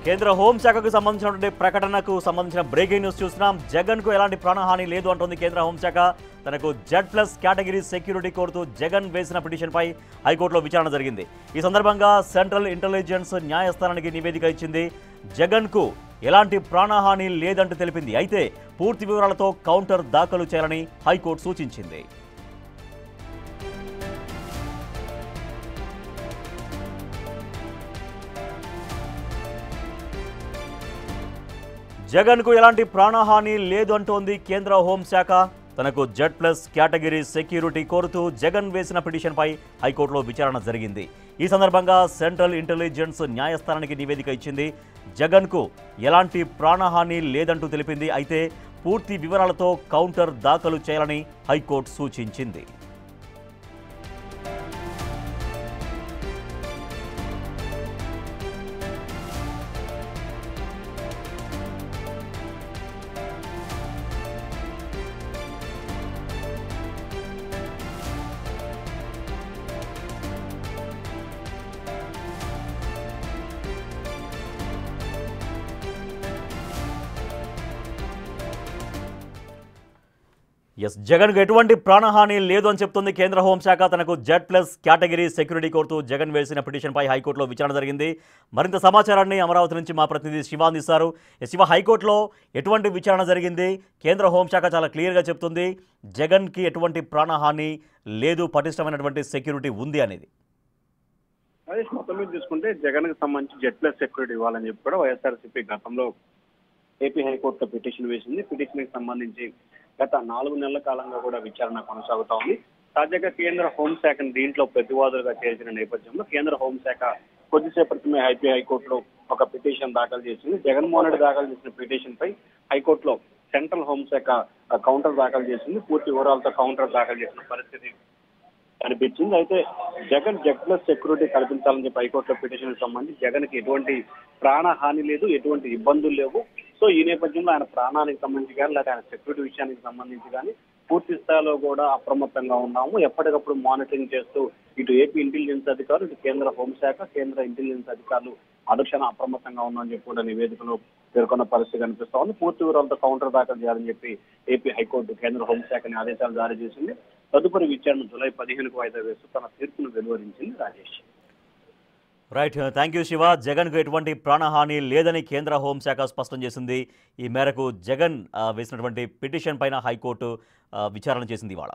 కేంద్ర హోంశాఖకు సంబంధించినటువంటి ప్రకటనకు సంబంధించిన బ్రేకింగ్ న్యూస్ చూస్తున్నాం. జగన్కు ఎలాంటి ప్రాణహాని లేదు అంటోంది కేంద్ర హోంశాఖ. తనకు Z+ కేటగిరీ సెక్యూరిటీ కోరుతూ జగన్ వేసిన పిటిషన్పై హైకోర్టులో విచారణ జరిగింది. ఈ సందర్భంగా సెంట్రల్ ఇంటెలిజెన్స్ న్యాయస్థానానికి నివేదిక ఇచ్చింది. జగన్కు ఎలాంటి ప్రాణహాని లేదంటూ తెలిపింది. అయితే పూర్తి వివరాలతో కౌంటర్ దాఖలు చేయాలని హైకోర్టు సూచించింది. జగన్కు ఎలాంటి ప్రాణహాని లేదు అంటోంది కేంద్ర హోంశాఖ. తనకు Z+ కేటగిరీ సెక్యూరిటీ కోరుతూ జగన్ వేసిన పిటిషన్పై హైకోర్టులో విచారణ జరిగింది. ఈ సందర్భంగా సెంట్రల్ ఇంటెలిజెన్స్ న్యాయస్థానానికి నివేదిక ఇచ్చింది. జగన్కు ఎలాంటి ప్రాణహాని లేదంటూ తెలిపింది. అయితే పూర్తి వివరాలతో కౌంటర్ దాఖలు చేయాలని హైకోర్టు సూచించింది. జగన్కు ఎటువంటి ప్రాణహాని లేదు అని చెప్తుంది కేంద్ర హోంశాఖ. తనకు Z+ కేటగిరీ సెక్యూరిటీ కోరుతూ జగన్ వేసిన పిటిషన్పై హైకోర్టులో విచారణ జరిగింది. మరింత సమాచారాన్ని అమరావతి నుంచి మా ప్రతినిధి శివ అందిస్తారు. శివ, హైకోర్టులో ఎటువంటి విచారణ జరిగింది? కేంద్ర హోంశాఖ చాలా క్లియర్గా చెప్తుంది జగన్కి ఎటువంటి ప్రాణహాని లేదు, పటిష్టమైనటువంటి సెక్యూరిటీ ఉంది అనేది. రాజేష్, మొత్తం మీద చూసుకుంటే జగన్కి సంబంధించి Z+ సెక్యూరిటీ ఇవ్వాలని చెప్పి కూడా వైఎస్ఆర్సీపీ గతంలో ఏపీ హైకోర్టులో పిటిషన్ వేసింది. పిటిషన్కి సంబంధించి గత 4 నెలల కాలంగా కూడా విచారణ కొనసాగుతా ఉంది. తాజాగా కేంద్ర హోంశాఖను దీంట్లో ప్రతివాదులుగా చేర్చిన నేపథ్యంలో కేంద్ర హోంశాఖ కొద్దిసేపటి క్రితమే ఏపీ హైకోర్టులో ఒక పిటిషన్ దాఖలు చేసింది. జగన్మోహన్ రెడ్డి దాఖలు చేసిన పిటిషన్ పై హైకోర్టులో సెంట్రల్ హోంశాఖ కౌంటర్ దాఖలు చేసింది. పూర్తి వివరాలతో కౌంటర్ దాఖలు చేసిన పరిస్థితి కనిపించింది. అయితే జగన్ Z+ సెక్యూరిటీ కల్పించాలని చెప్పి హైకోర్టులో పిటిషన్ సంబంధించి జగన్కి ఎటువంటి ప్రాణహాని లేదు, ఎటువంటి ఇబ్బందులు లేవు. సో ఈ నేపథ్యంలో ఆయన ప్రాణానికి సంబంధించి కానీ లేదా ఆయన సెక్యూరిటీ విషయానికి సంబంధించి కానీ పూర్తి స్థాయిలో కూడా అప్రమత్తంగా ఉన్నాము. ఎప్పటికప్పుడు మానిటరింగ్ చేస్తూ ఇటు ఏపీ ఇంటెలిజెన్స్ అధికారులు, ఇటు కేంద్ర హోంశాఖ, కేంద్ర ఇంటెలిజెన్స్ అధికారులు అనుక్షణ అప్రమత్తంగా ఉన్నామని చెప్పి కూడా నివేదికలో పేర్కొన్న పరిస్థితి కనిపిస్తా ఉంది. పూర్తి వివరాలతో కౌంటర్ దాఖలు చేయాలని చెప్పి ఏపీ హైకోర్టు కేంద్ర హోంశాఖని ఆదేశాలు జారీ చేసింది. తదుపరి విచారణ జూలై 15కు వాయిదా వేస్తూ తన తీర్పును వెలువరించింది. Rajesh, right, thank you Shiva. జగన్కు ఎటువంటి ప్రాణహాని లేదని కేంద్ర హోంశాఖ స్పష్టం చేసింది. ఈ మేరకు జగన్ వేసినటువంటి పిటిషన్ పైన హైకోర్టు విచారణ చేసింది ఇవాళ.